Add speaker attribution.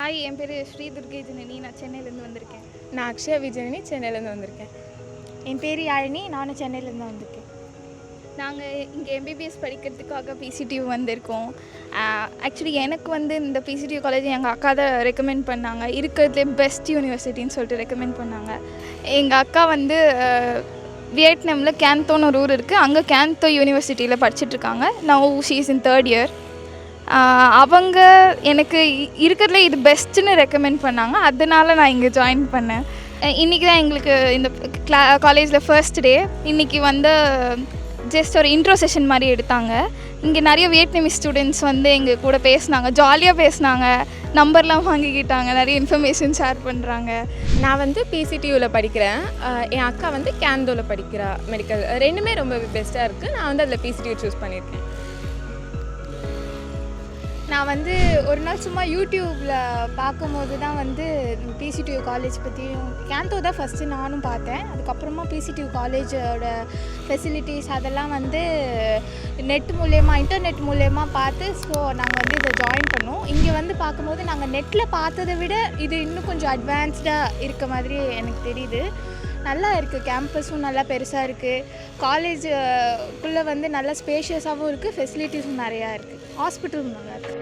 Speaker 1: Hi, என் பேர் ஸ்ரீ துர்கை ஜனனி. நான் சென்னையிலேருந்து வந்திருக்கேன்.
Speaker 2: நான் அக்ஷயா விஜயனி, சென்னையிலேருந்து வந்திருக்கேன்.
Speaker 3: என் பேர் யாழினி, நானும் சென்னையிலேருந்து வந்திருக்கேன்.
Speaker 1: நாங்கள் இங்கே MBBS படிக்கிறதுக்காக PCTU வந்திருக்கோம். ஆக்சுவலி எனக்கு இந்த PCTU காலேஜ் எங்கள் அக்கா தான் ரெக்கமெண்ட் பண்ணாங்க. இருக்கிறதுலே பெஸ்ட் யூனிவர்சிட்டின்னு சொல்லிட்டு ரெக்கமெண்ட் பண்ணாங்க. எங்கள் அக்கா வியட்நாமில் கேன்தோன்னு ஒரு ஊர் இருக்குது. அங்கே கேன் தோ யூனிவர்சிட்டியில் படிச்சுட்ருக்காங்க. Now she is in 3rd year. அவங்க எனக்கு இருக்கிறதுல இது பெஸ்ட்டுன்னு ரெக்கமெண்ட் பண்ணாங்க. அதனால நான் இங்கே ஜாயின் பண்ணேன். இன்றைக்கி தான் எங்களுக்கு இந்த காலேஜில் ஃபர்ஸ்ட் டே. இன்றைக்கி ஜஸ்ட் ஒரு இன்ட்ரோ செஷன் மாதிரி எடுத்தாங்க. இங்கே நிறைய வியட்நாமீஸ் ஸ்டூடெண்ட்ஸ் எங்கள் கூட பேசினாங்க, ஜாலியாக பேசினாங்க, நம்பர்லாம் வாங்கிக்கிட்டாங்க, நிறைய இன்ஃபர்மேஷன் ஷேர் பண்ணுறாங்க.
Speaker 2: நான் PCTUவில் படிக்கிறேன். என் அக்கா கேன் தோவில் படிக்கிறா மெடிக்கல். ரெண்டுமே ரொம்ப பெஸ்ட்டாக இருக்குது. நான் அதில் PCTU சூஸ் பண்ணியிருக்கேன்.
Speaker 3: நான் ஒரு நாள் சும்மா யூடியூப்பில் பார்க்கும்போது தான் PCTU காலேஜ் பற்றியும் கேன் தோ தான் ஃபஸ்ட்டு நானும் பார்த்தேன். அதுக்கப்புறமா PCTU காலேஜோட ஃபெசிலிட்டிஸ் அதெல்லாம் இன்டர்நெட் மூலயமா பார்த்து ஸோ நாங்கள் இதை ஜாயின் பண்ணோம். இங்கே பார்க்கும்போது நாங்கள் நெட்டில் பார்த்ததை விட இது இன்னும் கொஞ்சம் அட்வான்ஸ்டாக இருக்க மாதிரி எனக்கு தெரியுது. நல்லா இருக்குது, கேம்பஸும் நல்லா பெருசாக இருக்குது, காலேஜுக்குள்ளே நல்லா ஸ்பேஷியஸாகவும் இருக்குது, ஃபெசிலிட்டிஸும் நிறையா இருக்குது, ஹாஸ்பிட்டலும் நல்லா இருக்குது.